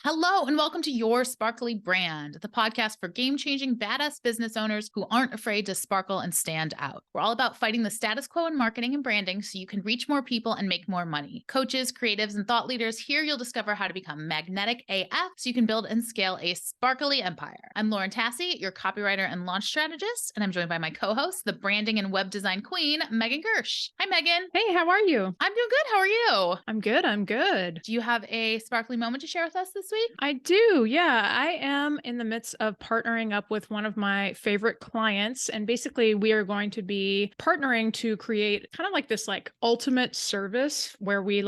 Hello, and welcome to Your Sparkly Brand, the podcast for game-changing badass business owners who aren't afraid to sparkle and stand out. We're all about fighting the status quo in marketing and branding so you can reach more people and make more money. Coaches, creatives, and thought leaders, here you'll discover how to become magnetic AF so you can build and scale a sparkly empire. I'm Lauren Tassi, your copywriter and launch strategist, and I'm joined by my co-host, the branding and web design queen, Megan Gersh. Hi, Megan. Hey, how are you? I'm doing good. How are you? I'm good. Do you have a sparkly moment to share with us this week? I do. Yeah. I am in the midst of partnering up with one of my favorite clients. And basically, we are going to be partnering to create kind of like this ultimate service where we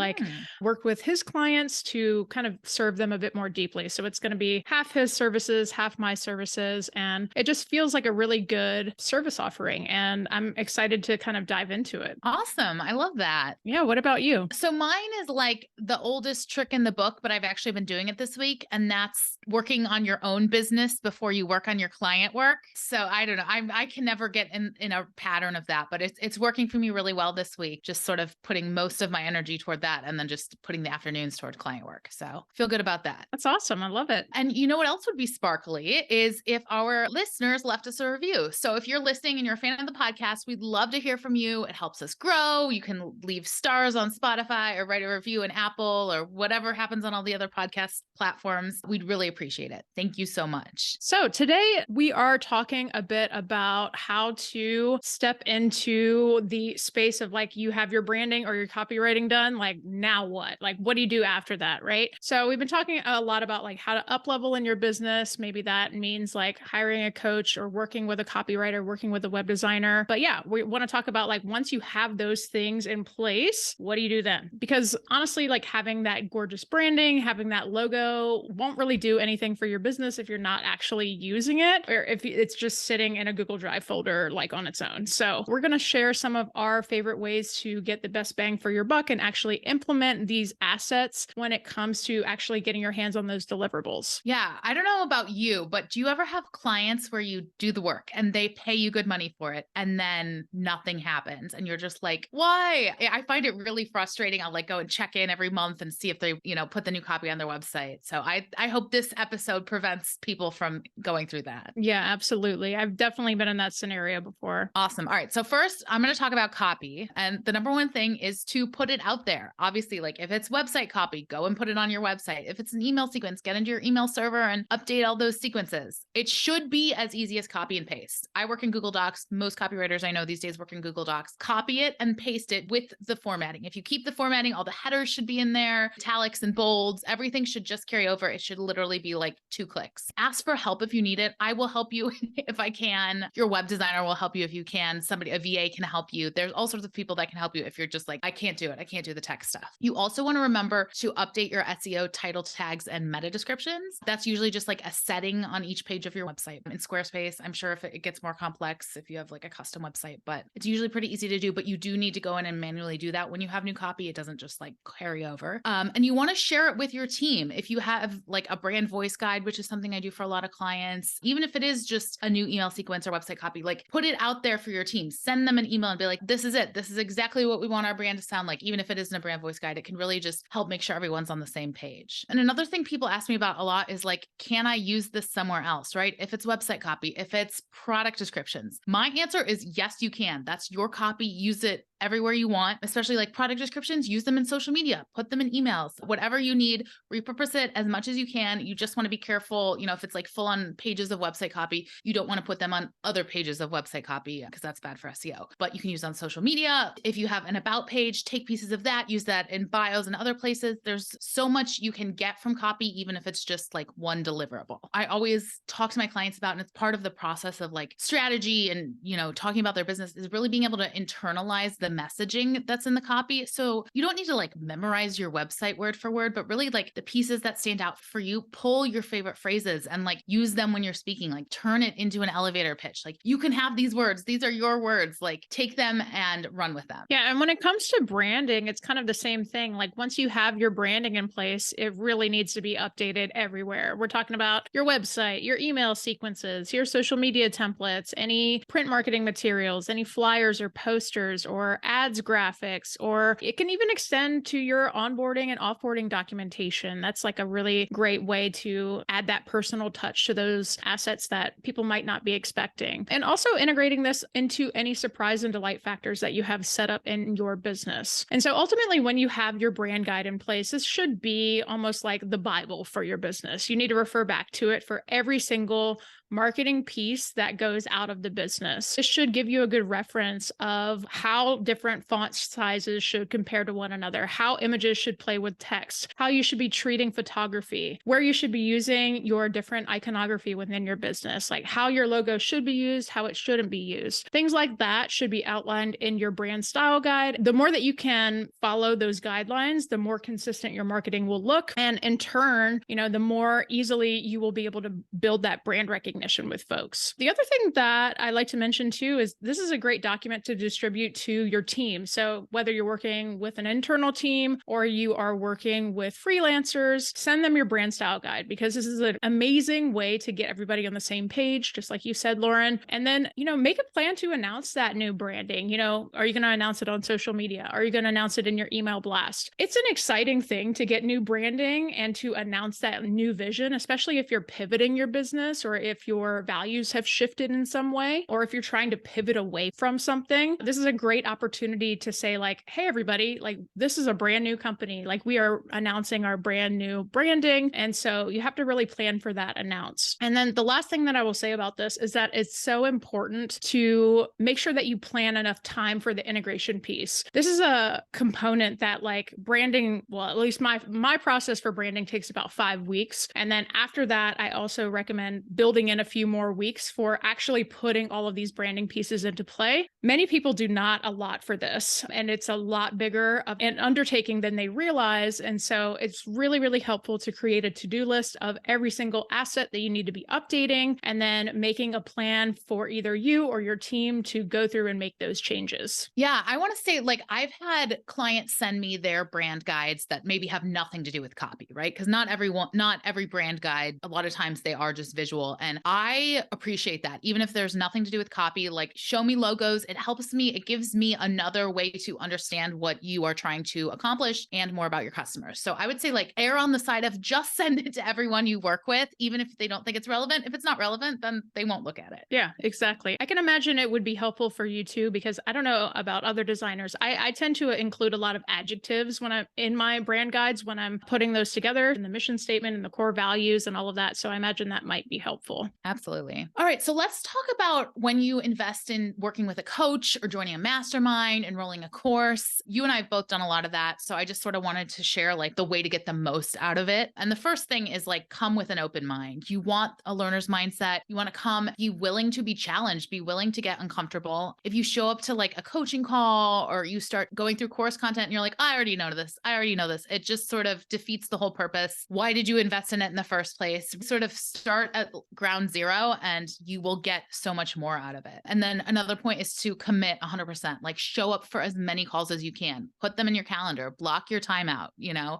work with his clients to kind of serve them a bit more deeply. So it's going to be half his services, half my services. And it just feels like a really good service offering. And I'm excited to kind of dive into it. Awesome. I love that. Yeah. What about you? So mine is like the oldest trick in the book, but I've actually been doing it this week. And that's working on your own business before you work on your client work. So I don't know. I can never get in a pattern of that, but it's working for me really well this week. Just sort of putting most of my energy toward that and then just putting the afternoons toward client work. So feel good about that. That's awesome. I love it. And you know what else would be sparkly is if our listeners left us a review. So if you're listening and you're a fan of the podcast, we'd love to hear from you. It helps us grow. You can leave stars on Spotify or write a review in Apple or whatever happens on all the other podcast platforms. We'd really appreciate it. Thank you so much. So today we are talking a bit about how to step into the space of you have your branding or your copywriting done. Now what? What do you do after that? Right. So we've been talking a lot about how to up level in your business. Maybe that means hiring a coach or working with a copywriter, working with a web designer. But yeah, we want to talk about once you have those things in place, what do you do then? Because honestly, having that gorgeous branding, having that logo won't really do anything for your business if you're not actually using it, or if it's just sitting in a Google Drive folder on its own. So we're going to share some of our favorite ways to get the best bang for your buck and actually implement these assets when it comes to actually getting your hands on those deliverables. Yeah. I don't know about you, but do you ever have clients where you do the work and they pay you good money for it and then nothing happens and you're just like, why? I find it really frustrating. I'll go and check in every month and see if they, put the new copy on their website. So I hope this episode prevents people from going through that. Yeah, absolutely. I've definitely been in that scenario before. Awesome. All right. So first, I'm going to talk about copy. And the number one thing is to put it out there. Obviously, if it's website copy, go and put it on your website. If it's an email sequence, get into your email server and update all those sequences. It should be as easy as copy and paste. I work in Google Docs. Most copywriters I know these days work in Google Docs. Copy it and paste it with the formatting. If you keep the formatting, all the headers should be in there, italics and bolds, everything should just carry over. It should literally be 2 clicks. Ask for help if you need it. I will help you if I can. Your web designer will help you if you can. A VA can help you. There's all sorts of people that can help you if you're just I can't do it. I can't do the tech stuff. You also want to remember to update your SEO title tags and meta descriptions. That's usually just a setting on each page of your website. In Squarespace, I'm sure if it gets more complex, if you have a custom website, but it's usually pretty easy to do, but you do need to go in and manually do that. When you have new copy, it doesn't just carry over. And you want to share it with your team. If you have a brand voice guide, which is something I do for a lot of clients, even if it is just a new email sequence or website copy, put it out there for your team. Send them an email and be this is it. This is exactly what we want our brand to sound like. Even if it isn't a brand voice guide, it can really just help make sure everyone's on the same page. And another thing people ask me about a lot is can I use this somewhere else, right? If it's website copy, if it's product descriptions, my answer is yes, you can. That's your copy. Use it everywhere you want, especially product descriptions, use them in social media, put them in emails, whatever you need, repurpose it as much as you can. You just want to be careful. If it's full on pages of website copy, you don't want to put them on other pages of website copy because that's bad for SEO, but you can use it on social media. If you have an about page, take pieces of that, use that in bios and other places. There's so much you can get from copy, even if it's just one deliverable. I always talk to my clients about, and it's part of the process of strategy and, talking about their business is really being able to internalize the messaging that's in the copy. So you don't need to memorize your website word for word, but really the pieces that stand out for you, pull your favorite phrases and use them when you're speaking, turn it into an elevator pitch. You can have these words. These are your words, take them and run with them. Yeah. And when it comes to branding, it's kind of the same thing. Once you have your branding in place, it really needs to be updated everywhere. We're talking about your website, your email sequences, your social media templates, any print marketing materials, any flyers or posters or ads graphics, or it can even extend to your onboarding and offboarding documentation. That's like a really great way to add that personal touch to those assets that people might not be expecting. And also integrating this into any surprise and delight factors that you have set up in your business. And so ultimately, when you have your brand guide in place, this should be almost like the Bible for your business. You need to refer back to it for every single marketing piece that goes out of the business. This should give you a good reference of how different font sizes should compare to one another, how images should play with text, how you should be treating photography, where you should be using your different iconography within your business, like how your logo should be used, how it shouldn't be used. Things like that should be outlined in your brand style guide. The more that you can follow those guidelines, the more consistent your marketing will look. And in turn, the more easily you will be able to build that brand recognition with folks. The other thing that I like to mention too is this is a great document to distribute to your team. So whether you're working with an internal team or you are working with freelancers, send them your brand style guide, because this is an amazing way to get everybody on the same page, just like you said, Lauren. And then, make a plan to announce that new branding. Are you going to announce it on social media? Are you going to announce it in your email blast? It's an exciting thing to get new branding and to announce that new vision, especially if you're pivoting your business or if your values have shifted in some way, or if you're trying to pivot away from something. This is a great opportunity to say like, hey, everybody, like this is a brand new company. Like we are announcing our brand new branding. And so you have to really plan for that announce. And then the last thing that I will say about this is that it's so important to make sure that you plan enough time for the integration piece. This is a component that like branding, well, at least my process for branding takes about 5 weeks. And then after that, I also recommend building in a few more weeks for actually putting all of these branding pieces into play. Many people do not allot for this, and it's a lot bigger of an undertaking than they realize. And so it's really, really helpful to create a to-do list of every single asset that you need to be updating, and then making a plan for either you or your team to go through and make those changes. Yeah, I want to say like I've had clients send me their brand guides that maybe have nothing to do with copy, right? Because not every brand guide, a lot of times they are just visual. And I appreciate that. Even if there's nothing to do with copy, like show me logos. It helps me. It gives me another way to understand what you are trying to accomplish and more about your customers. So I would say like err on the side of just send it to everyone you work with, even if they don't think it's relevant. If it's not relevant, then they won't look at it. Yeah, exactly. I can imagine it would be helpful for you too, because I don't know about other designers. I tend to include a lot of adjectives when I'm in my brand guides, when I'm putting those together in the mission statement and the core values and all of that. So I imagine that might be helpful. Absolutely. All right. So let's talk about when you invest in working with a coach or joining a mastermind, enrolling a course. You and I have both done a lot of that. So I just sort of wanted to share like the way to get the most out of it. And the first thing is like, come with an open mind. You want a learner's mindset. You want to come, be willing to be challenged, be willing to get uncomfortable. If you show up to like a coaching call or you start going through course content and you're like, I already know this. It just sort of defeats the whole purpose. Why did you invest in it in the first place? Sort of start at ground zero and you will get so much more out of it. And then another point is to commit 100%, like show up for as many calls as you can, put them in your calendar, block your time out,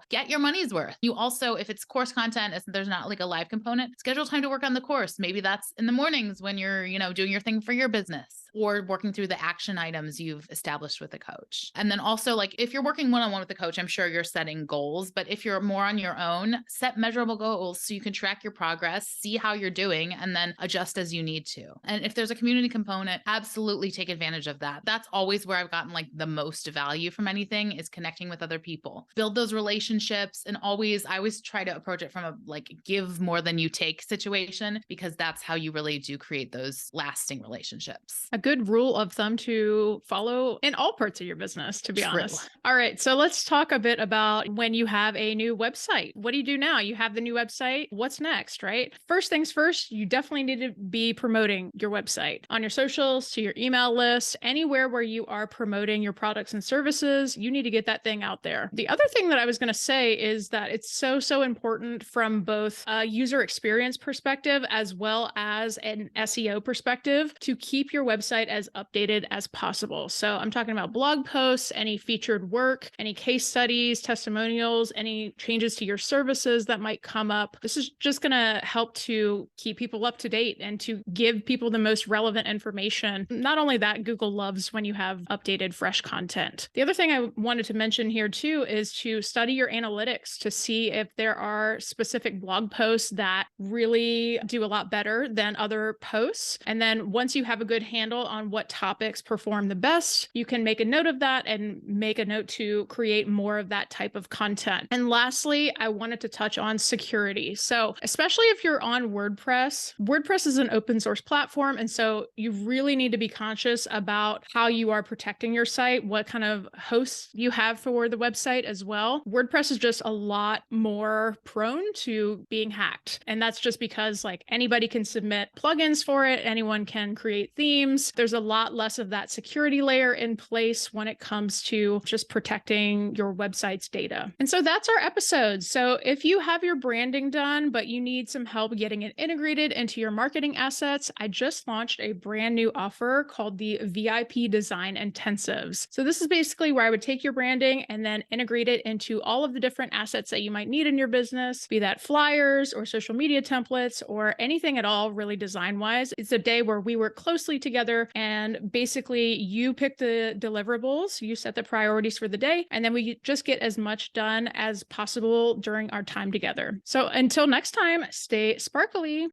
get your money's worth. You also, if it's course content, there's not like a live component, schedule time to work on the course. Maybe that's in the mornings when you're, doing your thing for your business, or working through the action items you've established with a coach. And then also like if you're working one-on-one with a coach, I'm sure you're setting goals, but if you're more on your own, set measurable goals so you can track your progress, see how you're doing, and then adjust as you need to. And if there's a community component, absolutely take advantage of that. That's always where I've gotten like the most value from anything, is connecting with other people. Build those relationships, and I always try to approach it from a like give more than you take situation, because that's how you really do create those lasting relationships. A good rule of thumb to follow in all parts of your business, to be honest. All right. So let's talk a bit about when you have a new website. What do you do now? You have the new website. What's next, right? First things first, you definitely need to be promoting your website on your socials, to your email list, anywhere where you are promoting your products and services. You need to get that thing out there. The other thing that I was going to say is that it's so important from both a user experience perspective as well as an SEO perspective to keep your website website as updated as possible. So I'm talking about blog posts, any featured work, any case studies, testimonials, any changes to your services that might come up. This is just going to help to keep people up to date and to give people the most relevant information. Not only that, Google loves when you have updated, fresh content. The other thing I wanted to mention here too is to study your analytics to see if there are specific blog posts that really do a lot better than other posts. And then once you have a good handle on what topics perform the best, you can make a note of that and make a note to create more of that type of content. And lastly, I wanted to touch on security. So especially if you're on WordPress, WordPress is an open source platform. And so you really need to be conscious about how you are protecting your site, what kind of hosts you have for the website as well. WordPress is just a lot more prone to being hacked. And that's just because like anybody can submit plugins for it. Anyone can create themes. There's a lot less of that security layer in place when it comes to just protecting your website's data. And so that's our episode. So if you have your branding done, but you need some help getting it integrated into your marketing assets, I just launched a brand new offer called the VIP Design Intensives. So this is basically where I would take your branding and then integrate it into all of the different assets that you might need in your business, be that flyers or social media templates or anything at all really design-wise. It's a day where we work closely together and basically you pick the deliverables, you set the priorities for the day, and then we just get as much done as possible during our time together. So until next time, stay sparkly.